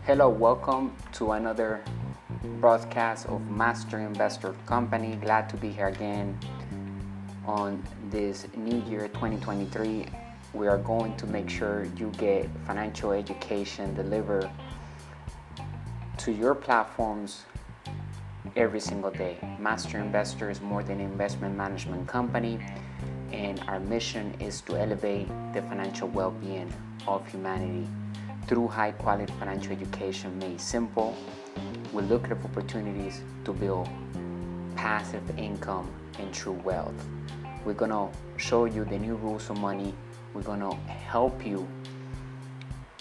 Hello, welcome to another broadcast of Master Investor Company. Glad to be here again on this new year 2023. We are going to make sure you get financial education delivered to your platforms every single day. Master Investor is more than an investment management company, and our mission is to elevate the financial well-being of humanity through high-quality financial education made simple. We look at opportunities to build passive income and true wealth. We're gonna show you the new rules of money. We're gonna help you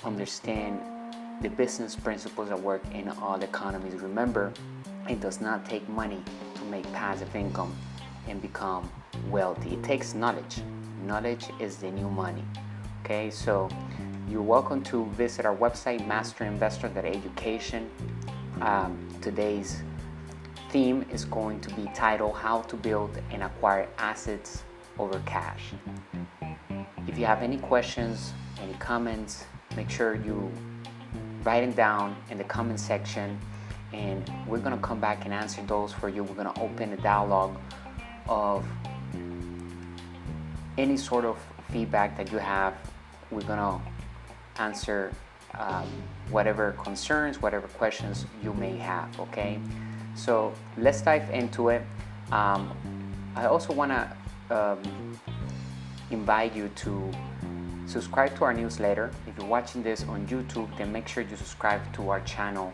understand the business principles that work in all economies. Remember, it does not take money to make passive income and become wealthy. It takes knowledge. Knowledge is the new money. Okay, so you're welcome to visit our website, MasterInvestor.education. Today's theme is going to be titled How to Build and Acquire Assets Over Cash. If you have any questions, any comments, make sure you write them down in the comment section, and we're going to come back and answer those for you. We're going to open a dialogue of any sort of feedback that you have. We're going to answer whatever concerns, whatever questions you may have, okay? So let's dive into it. I also want to invite you to subscribe to our newsletter. If you're watching this on YouTube, then make sure you subscribe to our channel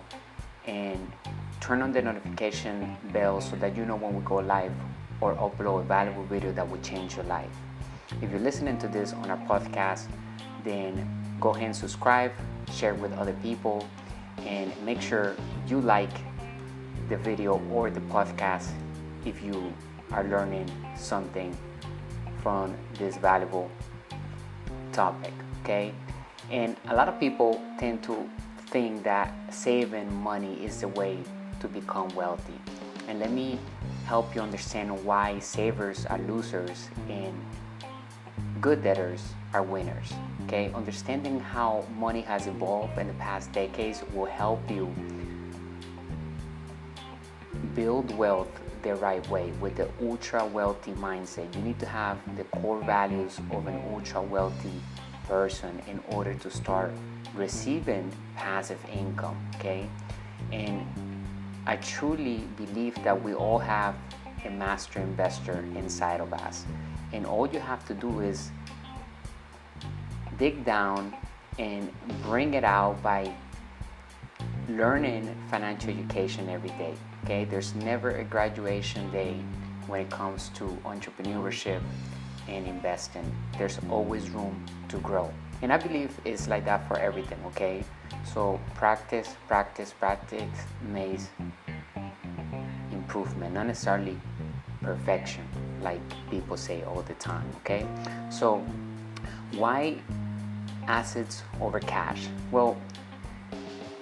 and turn on the notification bell so that you know when we go live or upload a valuable video that will change your life. If you're listening to this on our podcast, then go ahead and subscribe, share with other people, and make sure you like the video or the podcast if you are learning something from this valuable topic, okay? And a lot of people tend to think that saving money is the way to become wealthy. And let me help you understand why savers are losers and good debtors are winners. Okay, understanding how money has evolved in the past decades will help you build wealth the right way with the ultra wealthy mindset. You need to have the core values of an ultra wealthy person in order to start receiving passive income. Okay, and I truly believe that we all have a master investor inside of us, and all you have to do is dig down and bring it out by learning financial education every day. Okay, there's never a graduation day when it comes to entrepreneurship and investing. There's always room to grow, and I believe it's like that for everything. Okay, so practice makes improvement, not necessarily perfection like people say all the time. Okay, so why assets over cash? Well,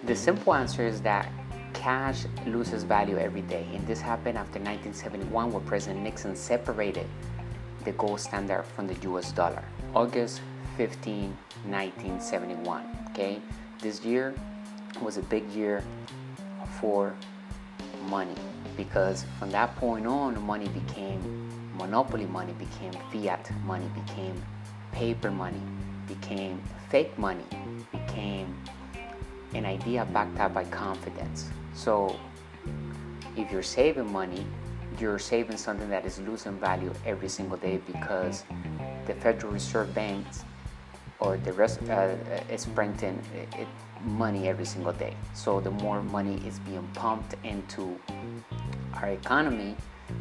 the simple answer is that cash loses value every day, and this happened after 1971, where President Nixon separated the gold standard from the US dollar. August 15, 1971. Okay, this year was a big year for money, because from that point on, money became monopoly money, became fiat money, became paper money, became fake money, became an idea backed up by confidence. So if you're saving money, you're saving something that is losing value every single day, because the Federal Reserve banks or the rest is printing money every single day. So the more money is being pumped into our economy,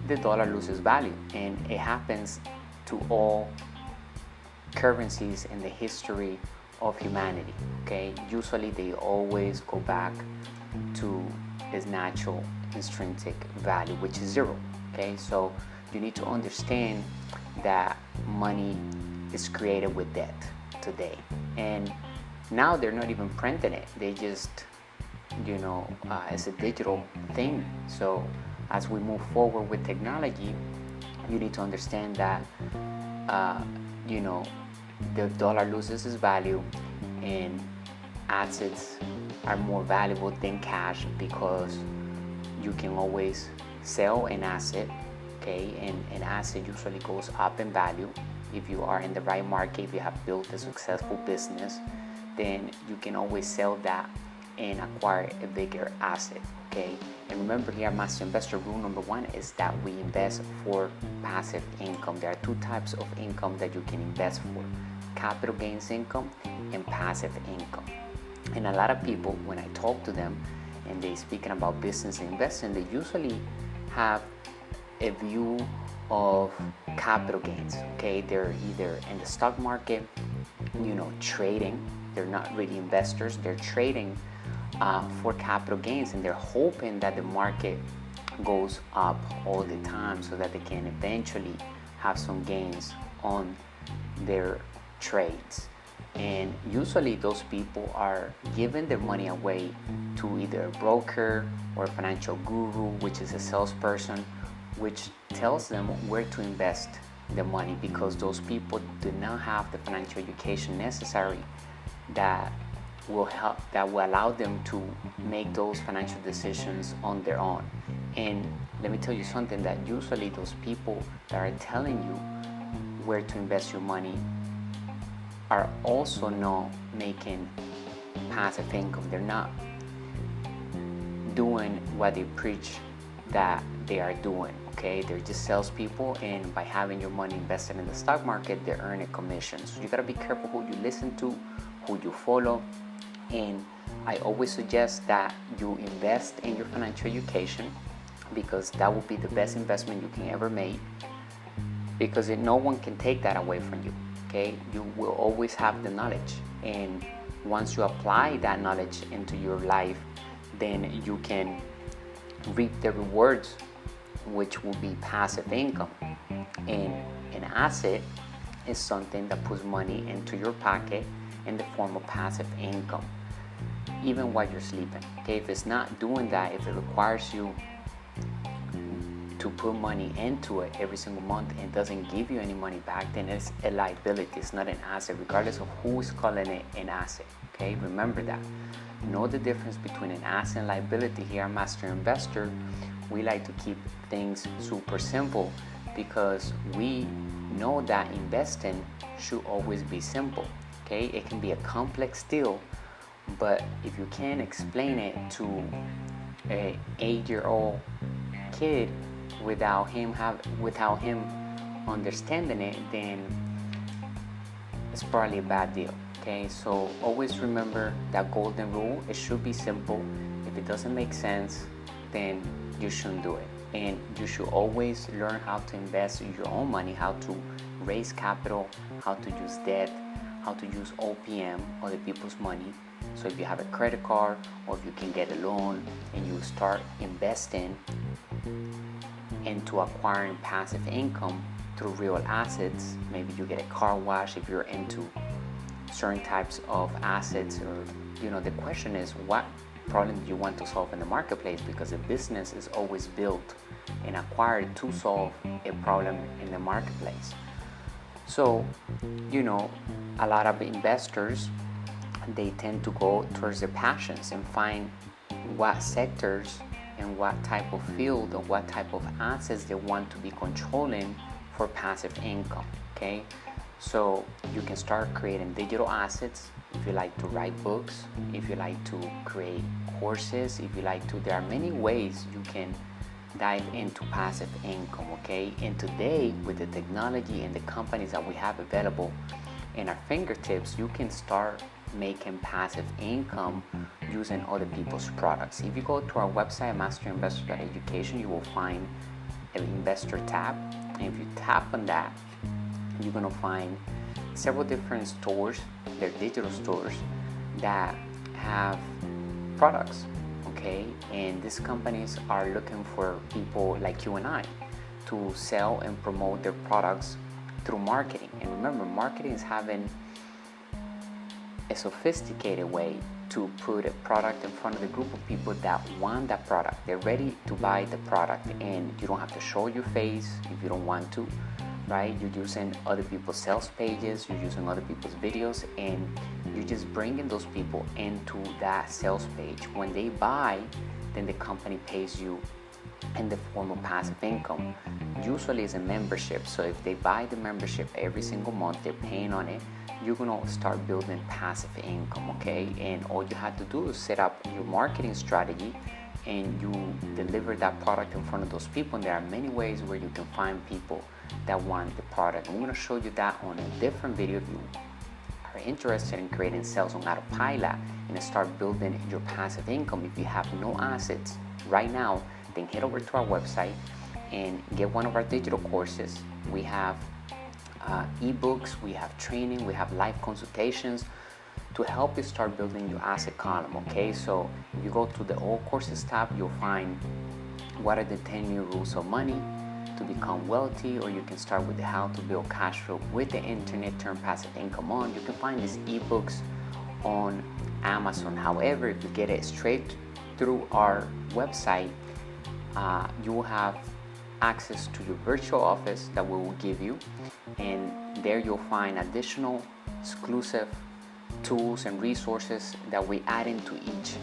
the dollar loses value, and it happens to all currencies in the history of humanity. Okay, usually they always go back to its natural intrinsic value, which is zero. Okay, so you need to understand that money is created with debt today, and now they're not even printing it. They just, it's a digital thing. So as we move forward with technology, you need to understand that the dollar loses its value and assets are more valuable than cash because you can always sell an asset, okay? And an asset usually goes up in value. If you are in the right market, if you have built a successful business, then you can always sell that and acquire a bigger asset, okay? And remember here, Master Investor rule number 1 is that we invest for passive income. There are 2 types of income that you can invest for: capital gains income and passive income. And a lot of people, when I talk to them and they speaking about business and investing, they usually have a view of capital gains, okay? They're either in the stock market, trading. They're not really investors. They're trading for capital gains, and they're hoping that the market goes up all the time so that they can eventually have some gains on their trades. And usually those people are giving their money away to either a broker or a financial guru, which is a salesperson, which tells them where to invest the money, because those people do not have the financial education necessary that will allow them to make those financial decisions on their own. And let me tell you something, that usually those people that are telling you where to invest your money are also not making passive income. They're not doing what they preach that they are doing, okay? They're just salespeople, and by having your money invested in the stock market, they're earning commissions. So you gotta be careful who you listen to, who you follow. And I always suggest that you invest in your financial education, because that will be the best investment you can ever make, because no one can take that away from you, okay? You will always have the knowledge, and once you apply that knowledge into your life, then you can reap the rewards, which will be passive income. And an asset is something that puts money into your pocket in the form of passive income, even while you're sleeping, okay? If it's not doing that, if it requires you to put money into it every single month and doesn't give you any money back, then it's a liability. It's not an asset, regardless of who is calling it an asset, okay? Remember that. Know the difference between an asset and liability. Here at Master Investor, we like to keep things super simple, because we know that investing should always be simple, okay? It can be a complex deal, but if you can't explain it to an 8-year-old kid without him understanding it, then it's probably a bad deal, okay? So always remember that golden rule. It should be simple. If it doesn't make sense, then you shouldn't do it. And you should always learn how to invest your own money, how to raise capital, how to use debt, how to use OPM, other people's money. So if you have a credit card, or if you can get a loan and you start investing into acquiring passive income through real assets, maybe you get a car wash if you're into certain types of assets, or the question is, what problem do you want to solve in the marketplace? Because a business is always built and acquired to solve a problem in the marketplace. So a lot of investors, they tend to go towards their passions and find what sectors and what type of field or what type of assets they want to be controlling for passive income, okay? So you can start creating digital assets if you like to write books, if you like to create courses, if you like to. There are many ways you can dive into passive income, okay? And today, with the technology and the companies that we have available in our fingertips, you can start making passive income using other people's products. If you go to our website, MasterInvestor.education, you will find an investor tab, and if you tap on that, you're going to find several different stores. They're digital stores that have products, okay? And these companies are looking for people like you and I to sell and promote their products through marketing. And remember, marketing is having a sophisticated way to put a product in front of a group of people that want that product. They're ready to buy the product, and you don't have to show your face if you don't want to, right? You're using other people's sales pages, you're using other people's videos, and you just bring in those people into that sales page. When they buy, then the company pays you in the form of passive income. Usually it's a membership, so if they buy the membership every single month, they're paying on it, you're gonna start building passive income, okay? And all you have to do is set up your marketing strategy and you deliver that product in front of those people. And there are many ways where you can find people that want the product. I'm gonna show you that on a different video. If you are interested in creating sales on autopilot and start building your passive income, if you have no assets right now, then head over to our website and get one of our digital courses. We have ebooks, we have training, we have live consultations to help you start building your asset column, okay? So if you go to the all courses tab, you'll find what are the 10 new rules of money to become wealthy, or you can start with the how to build cash flow with the internet, turn passive income on. You can find these ebooks on Amazon. However, if you get it straight through our website, you will have access to your virtual office that we will give you, and there you'll find additional exclusive tools and resources that we add into each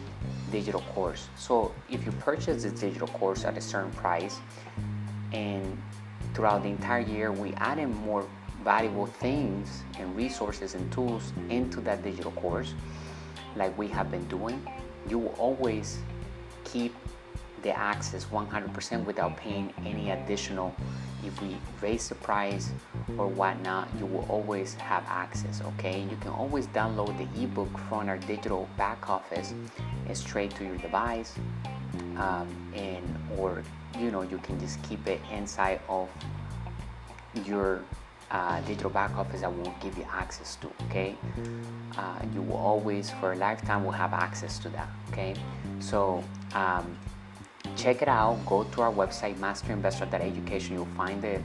digital course. So if you purchase this digital course at a certain price, and throughout the entire year we add in more valuable things and resources and tools into that digital course, like we have been doing, you will always keep the access 100% without paying any additional. If we raise the price or whatnot, you will always have access, okay? You can always download the ebook from our digital back office straight to your device, or you can just keep it inside of your digital back office that won't give you access to, okay? You will always, for a lifetime, will have access to that, okay? So check it out. Go to our website, MASTERINVESTOR.education. You'll find the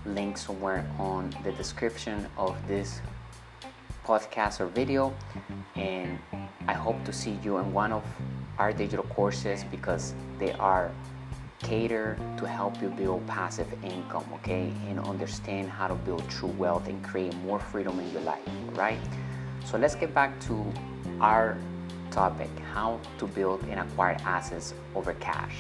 link somewhere on the description of this podcast or video, and I hope to see you in one of our digital courses, because they are catered to help you build passive income, okay, and understand how to build true wealth and create more freedom in your life, right? So let's get back to our topic, how to build and acquire assets over cash.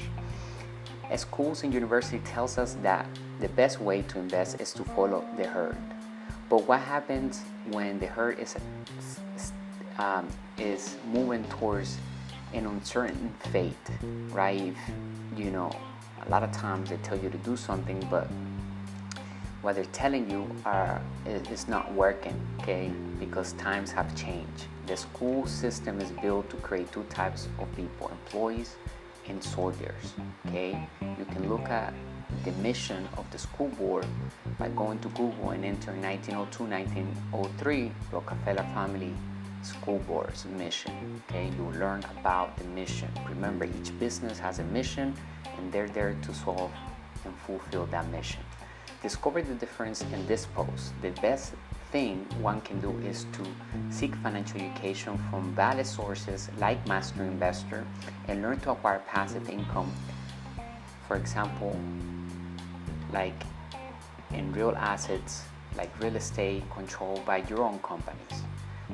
Schools and university tells us that the best way to invest is to follow the herd. But what happens when the herd is moving towards an uncertain fate, right? A lot of times they tell you to do something, but what they're telling you is not working, okay? Because times have changed. The school system is built to create two types of people, employees and soldiers, okay? You can look at the mission of the school board by going to Google and enter 1902-1903 Rockefeller family school board's mission, okay? You'll learn about the mission. Remember, each business has a mission, and they're there to solve and fulfill that mission. Discover the difference in this post. The best thing one can do is to seek financial education from valid sources like Master Investor and learn to acquire passive income. For example, like in real assets, like real estate controlled by your own companies.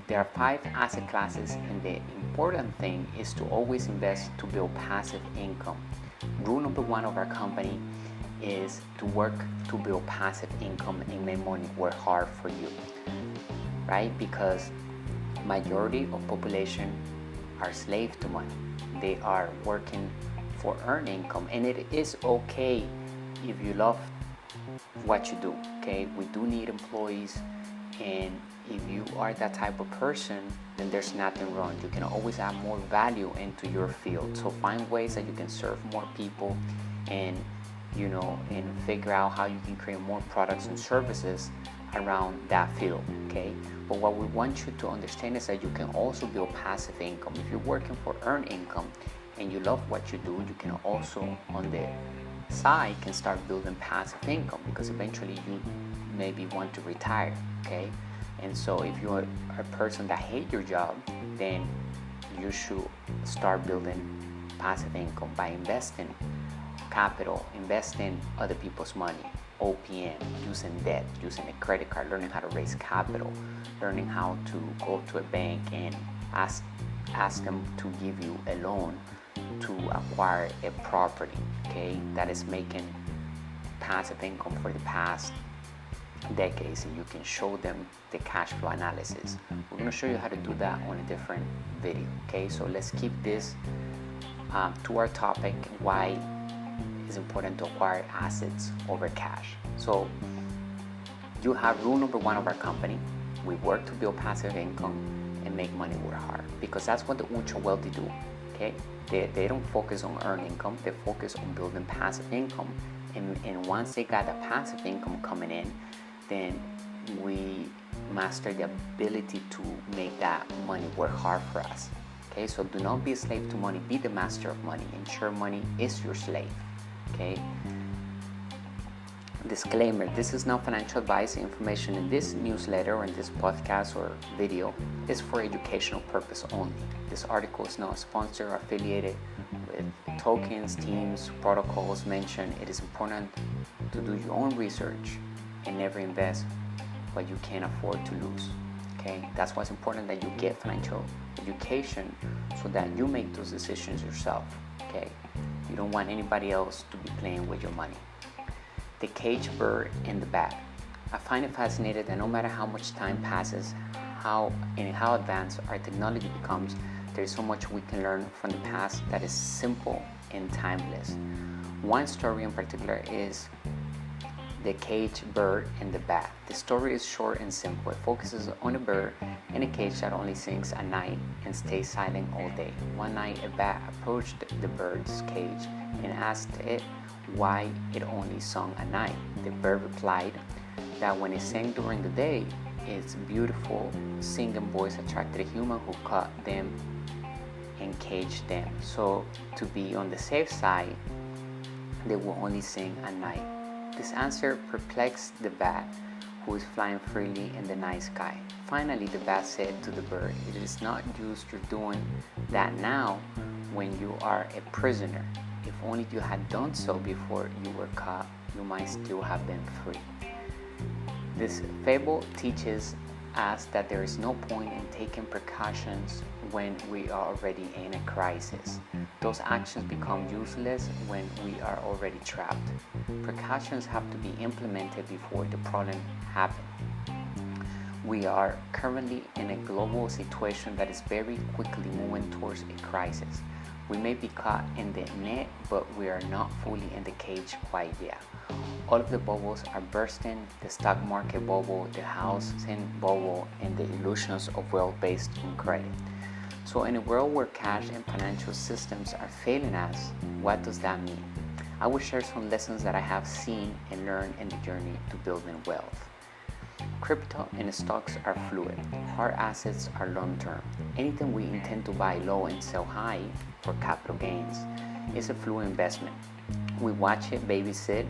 There are 5 asset classes, and the important thing is to always invest to build passive income. Rule number 1 of our company is to work to build passive income and make money work hard for you, right? Because majority of population are slaves to money. They are working for earned income, and it is okay if you love what you do, okay? We do need employees, and if you are that type of person, then there's nothing wrong. You can always add more value into your field. So find ways that you can serve more people, and and figure out how you can create more products and services around that field, okay? But what we want you to understand is that you can also build passive income. If you're working for earned income and you love what you do, you can also on the side can start building passive income, because eventually you maybe want to retire, okay? And so if you're a person that hates your job, then you should start building passive income by investing capital, investing other people's money, OPM, using debt, using a credit card, learning how to raise capital, learning how to go to a bank and ask them to give you a loan to acquire a property, okay, that is making passive income for the past decades, and you can show them the cash flow analysis. We're going to show you how to do that on a different video, okay? So let's keep this to our topic, why it's important to acquire assets over cash. So you have rule number one of our company: we work to build passive income and make money work hard, because that's what the ultra wealthy do, okay? They don't focus on earned income, they focus on building passive income, and once they got that passive income coming in, then we master the ability to make that money work hard for us, okay? So do not be a slave to money, be the master of money. Ensure money is your slave, okay? Disclaimer: this is not financial advice. Information in this newsletter or in this podcast or video is for educational purpose only. This article is not sponsored or affiliated with tokens, teams, protocols mentioned. It is important to do your own research and never invest what you can't afford to lose, okay? That's why it's important that you get financial education so that you make those decisions yourself, okay? You don't want anybody else to be playing with your money. The caged bird and the bat. I find it fascinating that no matter how much time passes, how advanced our technology becomes, there is so much we can learn from the past that is simple and timeless. One story in particular is the caged bird and the bat. The story is short and simple. It focuses on a bird in a cage that only sings at night and stays silent all day. One night, a bat approached the bird's cage and asked it why it only sung at night. The bird replied that when it sang during the day, its beautiful singing voice attracted a human who caught them and caged them. So to be on the safe side, they will only sing at night. This answer perplexed the bat, who is flying freely in the night sky. Finally, the bat said to the bird, "It is not use you're doing that now when you are a prisoner. If only you had done so before you were caught, you might still have been free." This fable teaches us that there is no point in taking precautions when we are already in a crisis. Those actions become useless when we are already trapped. Precautions have to be implemented before the problem happens. We are currently in a global situation that is very quickly moving towards a crisis. We may be caught in the net, but we are not fully in the cage quite yet. All of the bubbles are bursting: the stock market bubble, the housing bubble, and the illusions of wealth based on credit. So in a world where cash and financial systems are failing us, what does that mean? I will share some lessons that I have seen and learned in the journey to building wealth. Crypto and stocks are fluid. Hard assets are long-term. Anything we intend to buy low and sell high for capital gains is a fluid investment. We watch it, babysit,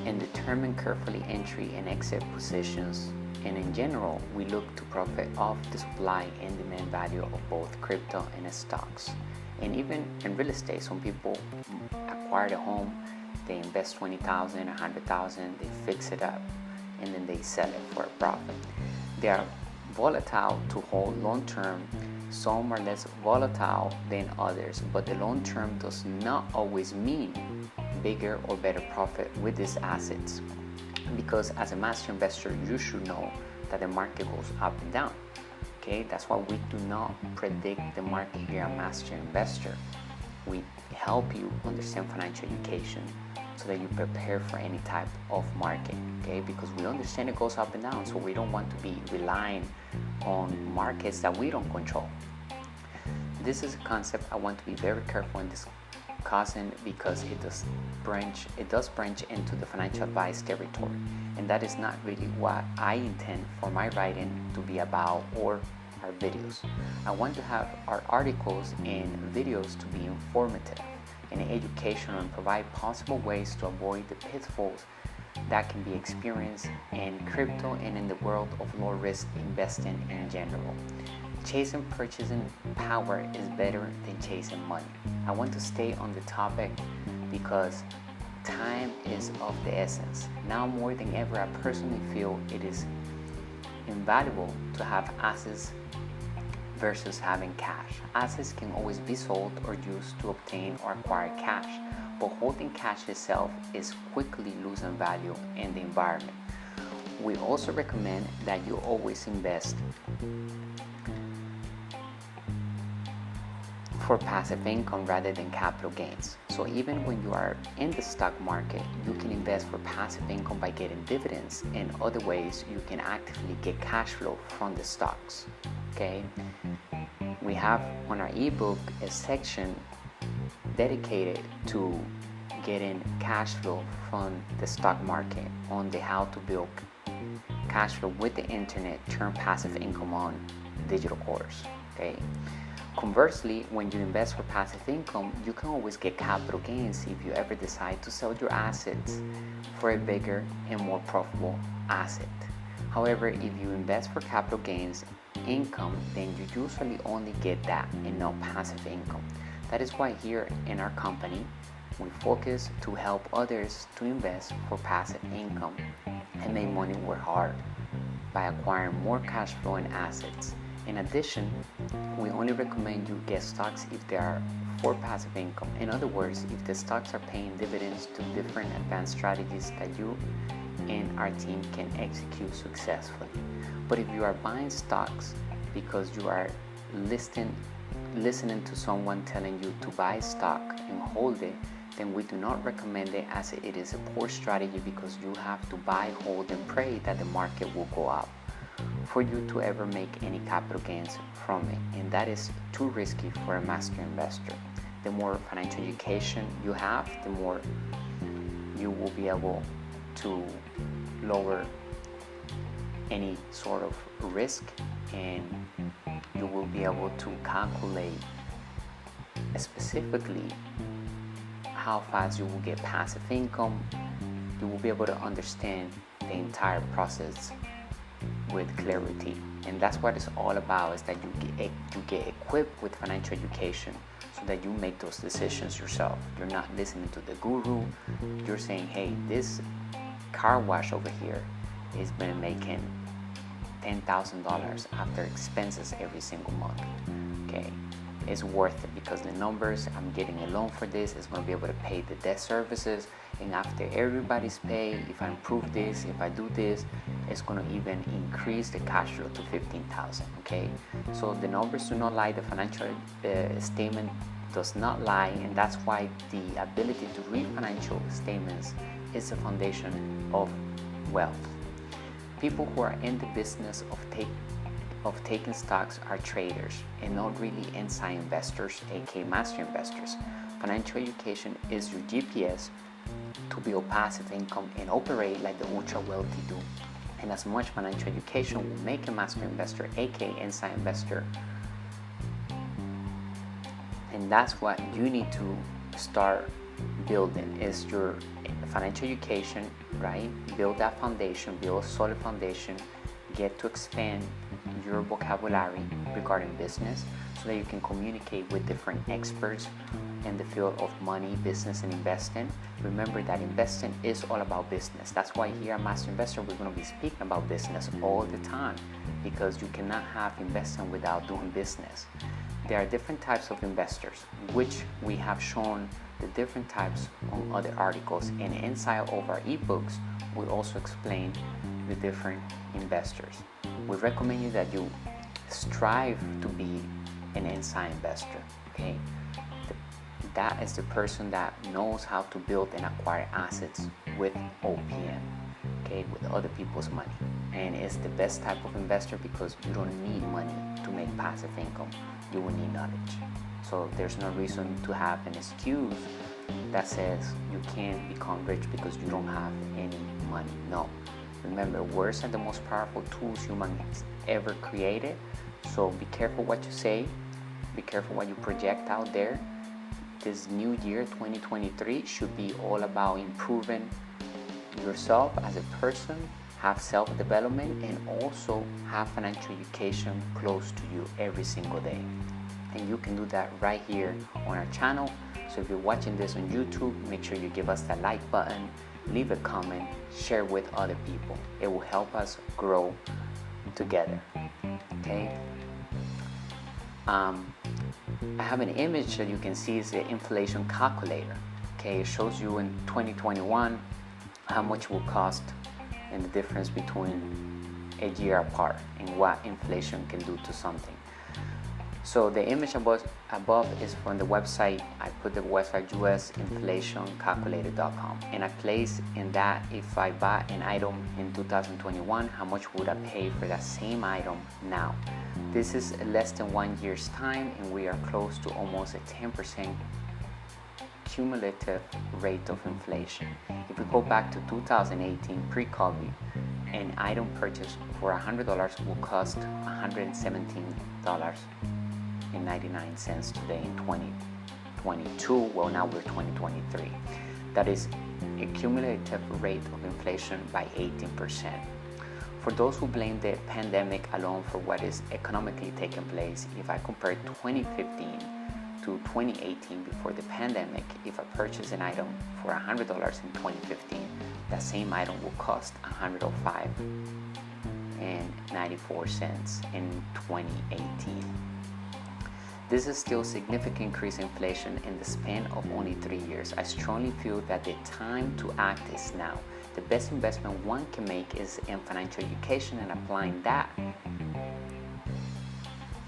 and determine carefully entry and exit positions. And in general, we look to profit off the supply and demand value of both crypto and stocks. And even in real estate, some people acquire a home, they invest $20,000, $100,000, they fix it up, and then they sell it for a profit. They are volatile to hold long term. Some are less volatile than others, but the long term does not always mean bigger or better profit with these assets, because as a master investor, you should know that the market goes up and down. Okay, that's why we do not predict the market here at Master Investor. We help you understand financial education so that you prepare for any type of market, okay? Because we understand it goes up and down, so we don't want to be relying on markets that we don't control. This is a concept I want to be very careful in discussing, because it does branch into the financial advice territory, and that is not really what I intend for my writing to be about or our videos. I want to have our articles and videos to be informative and educational and provide possible ways to avoid the pitfalls that can be experienced in crypto and in the world of low risk investing in general. Chasing purchasing power is better than chasing money. I want to stay on the topic because time is of the essence. Now more than ever, I personally feel it is invaluable to have assets versus having cash. Assets can always be sold or used to obtain or acquire cash, but holding cash itself is quickly losing value in the environment. We also recommend that you always invest for passive income rather than capital gains. So even when you are in the stock market, you can invest for passive income by getting dividends, and other ways you can actively get cash flow from the stocks. Okay, we have on our ebook a section dedicated to getting cash flow from the stock market on the how to build cash flow with the internet, turn passive income on digital course. Okay. Conversely, when you invest for passive income, you can always get capital gains if you ever decide to sell your assets for a bigger and more profitable asset. However, if you invest for capital gains income, then you usually only get that and not passive income. That is why here in our company, we focus to help others to invest for passive income and make money work hard by acquiring more cash flow and assets. In addition, we only recommend you get stocks if they are for passive income. In other words, if the stocks are paying dividends to different advanced strategies that you and our team can execute successfully. But if you are buying stocks because you are listening to someone telling you to buy stock and hold it, then we do not recommend it, as it is a poor strategy, because you have to buy, hold, and pray that the market will go up for you to ever make any capital gains from it, and that is too risky for a master investor. The more financial education you have, the more you will be able to lower any sort of risk, and you will be able to calculate specifically how fast you will get passive income. You will be able to understand the entire process with clarity, and that's what it's all about, is that you get equipped with financial education so that you make those decisions yourself. You're not listening to the guru. You're saying, hey, this car wash over here is been making $10,000 after expenses every single month. Okay, it's worth it because the numbers, I'm getting a loan for this, is going to be able to pay the debt services, and after everybody's paid, if I improve this, if I do this, it's going to even increase the cash flow to $15,000. Okay, so the numbers do not lie, the financial statement does not lie, and that's why the ability to read financial statements is the foundation of wealth. People who are in the business of taking stocks are traders and not really inside investors, aka master investors. Financial education is your GPS to build passive income and operate like the ultra wealthy do. And as much financial education will make a master investor, aka inside investor. And that's what you need to start building, is your financial education, right? Build that foundation, build a solid foundation, get to expand your vocabulary regarding business so that you can communicate with different experts in the field of money, business, and investing. Remember that investing is all about business. That's why here at Master Investor, we're going to be speaking about business all the time, because you cannot have investing without doing business. There are different types of investors, which we have shown the different types on other articles, and inside of our ebooks, we also explain the different investors. We recommend you that you strive to be an inside investor. Okay, that is the person that knows how to build and acquire assets with OPM, okay, with other people's money, and it's the best type of investor because you don't need money to make passive income. You will need knowledge. So there's no reason to have an excuse that says you can't become rich because you don't have any money. No. Remember, words are the most powerful tools humans ever created. So be careful what you say. Be careful what you project out there. This new year, 2023, should be all about improving yourself as a person, have self-development, and also have financial education close to you every single day. And you can do that right here on our channel. So if you're watching this on YouTube, make sure you give us that like button, leave a comment, share with other people. It will help us grow together. Okay. I have an image that you can see is the inflation calculator. Okay, it shows you in 2021 how much will cost and the difference between a year apart and what inflation can do to something. So the image above is from the website. I put the website usinflationcalculator.com, and I place in that if I buy an item in 2021, how much would I pay for that same item now? This is less than 1 year's time, and we are close to almost a 10% cumulative rate of inflation. If we go back to 2018, pre-COVID, an item purchased for $100 will cost $117.99 today in 2022. Well, now we're 2023. That is a cumulative rate of inflation by 18%. For those who blame the pandemic alone for what is economically taking place, if I compare 2015 to 2018 before the pandemic, if I purchase an item for $100 in 2015, that same item will cost $105.94 in 2018. This is still significant increase in inflation in the span of only 3 years. I strongly feel that the time to act is now. The best investment one can make is in financial education and applying that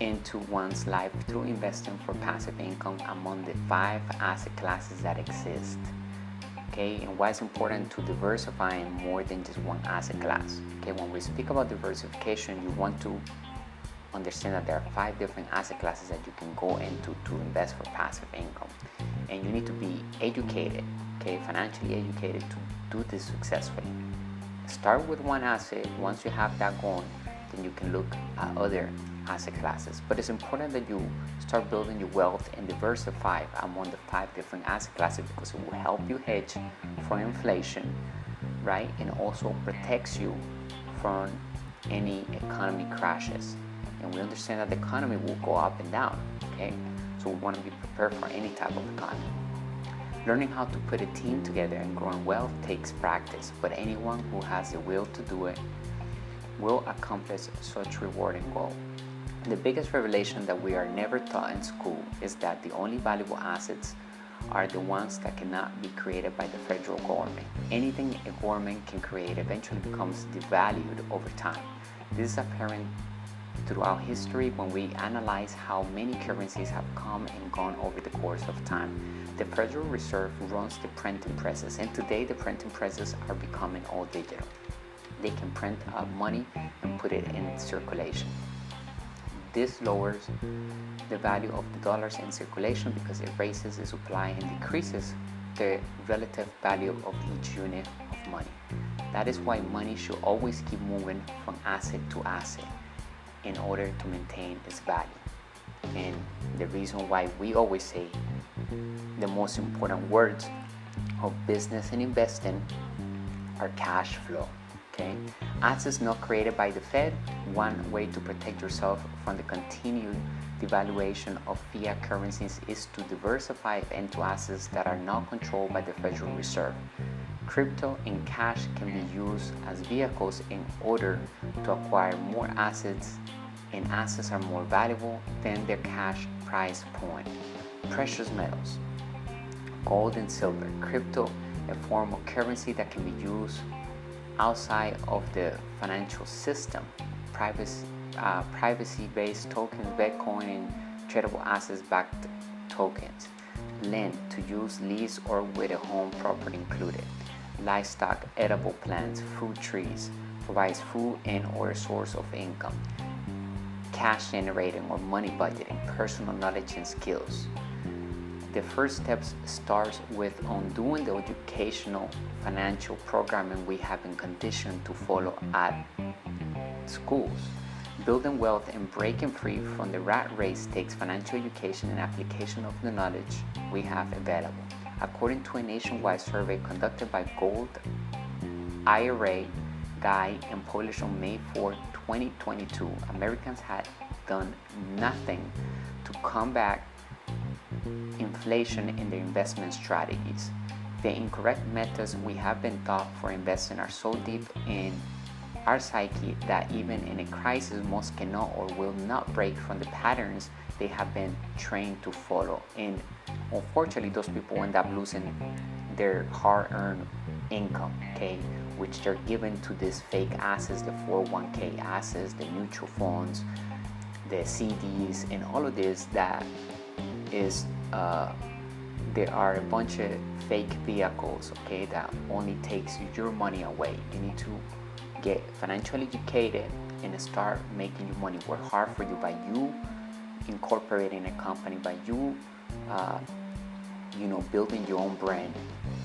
into one's life through investing for passive income among the 5 asset classes that exist. Okay, and why it's important to diversify in more than just one asset class. Okay, when we speak about diversification, you want to understand that there are 5 different asset classes that you can go into to invest for passive income, and you need to be educated, okay, financially educated to do this successfully. Start with one asset. Once you have that going, then you can look at other asset classes. But it's important that you start building your wealth and diversify among the 5 different asset classes, because it will help you hedge from inflation, right? And also protects you from any economy crashes. And we understand that the economy will go up and down, okay? So we want to be prepared for any type of economy. Learning how to put a team together and growing wealth takes practice, but anyone who has the will to do it will accomplish such rewarding goal. The biggest revelation that we are never taught in school is that the only valuable assets are the ones that cannot be created by the federal government. Anything a government can create eventually becomes devalued over time. This is apparent throughout history when we analyze how many currencies have come and gone over the course of time. The Federal Reserve runs the printing presses, and today the printing presses are becoming all digital. They can print out money and put it in circulation. This lowers the value of the dollars in circulation because it raises the supply and decreases the relative value of each unit of money. That is why money should always keep moving from asset to asset in order to maintain its value. And the reason why we always say the most important words of business and investing are cash flow. Okay, assets not created by the Fed. One way to protect yourself from the continued devaluation of fiat currencies is to diversify into assets that are not controlled by the Federal Reserve. Crypto and cash can be used as vehicles in order to acquire more assets, and assets are more valuable than their cash price point. Precious metals, gold and silver, crypto, a form of currency that can be used outside of the financial system. Privacy-based tokens, Bitcoin, and tradable assets-backed tokens. Land, to use, lease, or with a home property included. Livestock, edible plants, fruit trees, provides food and or a source of income. Cash generating or money budgeting, personal knowledge and skills. The first steps starts with undoing the educational financial programming we have been conditioned to follow at schools. Building wealth and breaking free from the rat race takes financial education and application of the knowledge we have available. According to a nationwide survey conducted by Gold IRA Guide and published on May 4, 2022, Americans had done nothing to combat inflation in their investment strategies. The incorrect methods we have been taught for investing are so deep in our psyche that even in a crisis, most cannot or will not break from the patterns they have been trained to follow. And unfortunately, those people end up losing their hard-earned income, okay, which they're given to these fake assets, the 401k assets, the mutual funds, the CDs, and all of this that is there are a bunch of fake vehicles, okay, that only takes your money away. You need to get financially educated and start making your money work hard for you by you incorporating a company, by you building your own brand,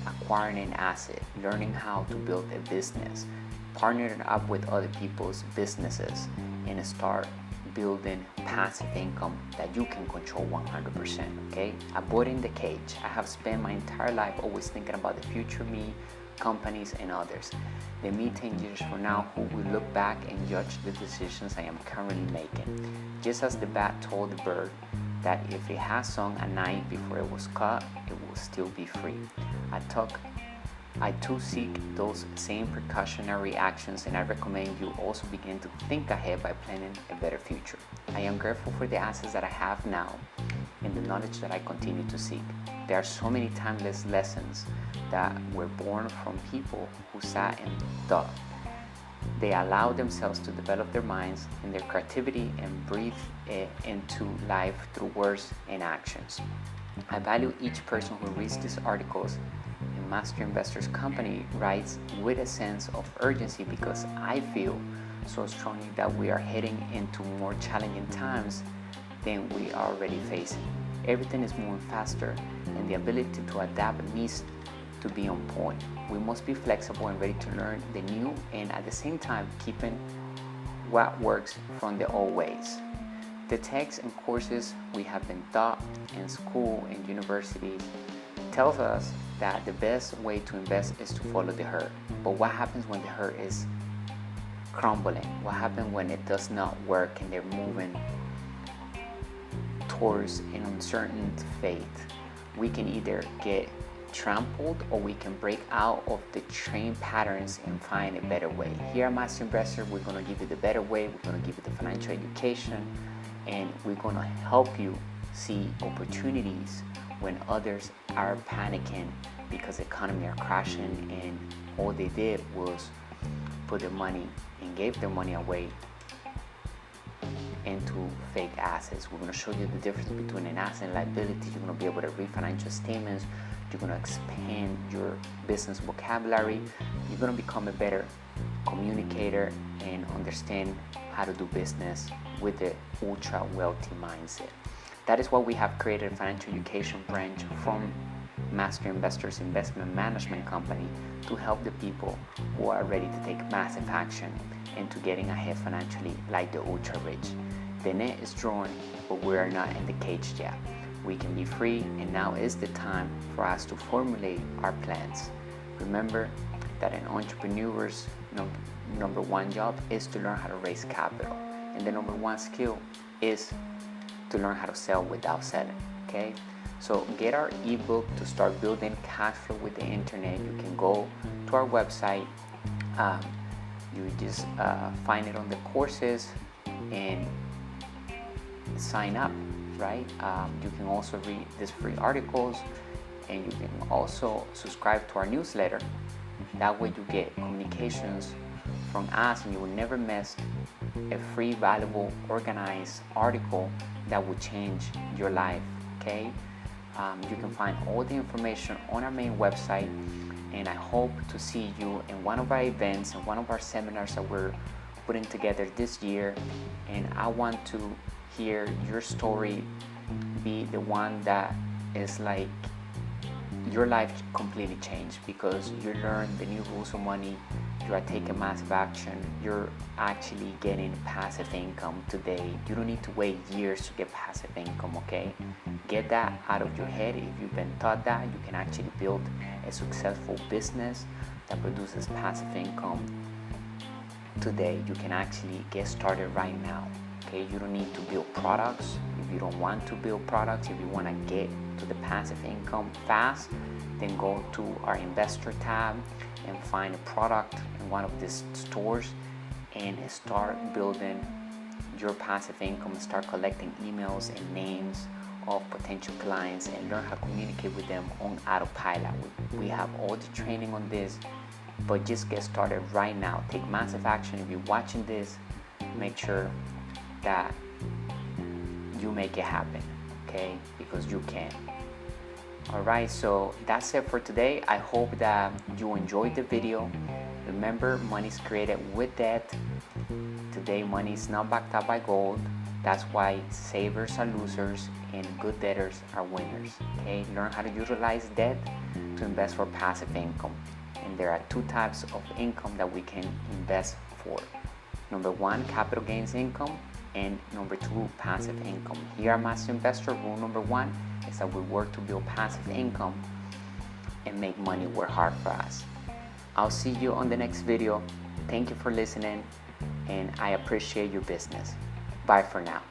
acquiring an asset, learning how to build a business, partnering up with other people's businesses, and start building passive income that you can control 100%, okay? Avoiding the cage. I have spent my entire life always thinking about the future me, companies, and others. The me 10 years from now who will look back and judge the decisions I am currently making. Just as the bat told the bird that if it has sung at night before it was caught, it will still be free. I too seek those same precautionary actions, and I recommend you also begin to think ahead by planning a better future. I am grateful for the assets that I have now and the knowledge that I continue to seek. There are so many timeless lessons that were born from people who sat and thought. They allowed themselves to develop their minds and their creativity and breathe it into life through words and actions. I value each person who reads these articles. Master Investors Company writes with a sense of urgency because I feel so strongly that we are heading into more challenging times than we are already facing. Everything is moving faster, and the ability to adapt needs to be on point. We must be flexible and ready to learn the new, and at the same time keeping what works from the old ways. The texts and courses we have been taught in school and universities tells us that the best way to invest is to follow the herd. But what happens when the herd is crumbling? What happens when it does not work and they're moving towards an uncertain fate? We can either get trampled or we can break out of the trained patterns and find a better way. Here at Master Investor, we're going to give you the better way. We're going to give you the financial education, and we're going to help you see opportunities when others are panicking because the economy are crashing and all they did was put their money and gave their money away into fake assets. We're going to show you the difference between an asset and liability. You're going to be able to read financial statements. You're going to expand your business vocabulary. You're going to become a better communicator and understand how to do business with the ultra wealthy mindset. That is why we have created a financial education branch from Master Investors Investment Management Company to help the people who are ready to take massive action into getting ahead financially like the ultra rich. The net is drawn, but we are not in the cage yet. We can be free, and now is the time for us to formulate our plans. Remember that an entrepreneur's number one job is to learn how to raise capital, and the number one skill is to learn how to sell without selling, okay? So get our ebook to start building cash flow with the internet. You can go to our website. You just find it on the courses and sign up, right? You can also read these free articles, and you can also subscribe to our newsletter. That way you get communications from us, and you will never miss a free, valuable, organized article that will change your life, okay? You can find all the information on our main website, and I hope to see you in one of our events and one of our seminars that we're putting together this year. And I want to hear your story be the one that is like your life completely changed because you learned the new rules of money. You are taking massive action. You're actually getting passive income today. You don't need to wait years to get passive income, okay? Get that out of your head. If you've been taught that, you can actually build a successful business that produces passive income today. You can actually get started right now, okay? You don't need to build products. You If you don't want to build products, if you want to get to the passive income fast, then go to our investor tab and find a product in one of these stores and start building your passive income. Start collecting emails and names of potential clients and learn how to communicate with them on autopilot. We have all the training on this, but just get started right now. Take massive action. If you're watching this, make sure that you make it happen, okay? Because you can. All right, so that's it for today. I hope that you enjoyed the video. Remember, money is created with debt. Today, money is not backed up by gold. That's why savers are losers and good debtors are winners, okay? Learn how to utilize debt to invest for passive income. And there are two types of income that we can invest for. Number one, capital gains income, and number two, passive income. Here at Master Investor, rule number one is that we work to build passive income and make money work hard for us. I'll see you on the next video. Thank you for listening, and I appreciate your business. Bye for now.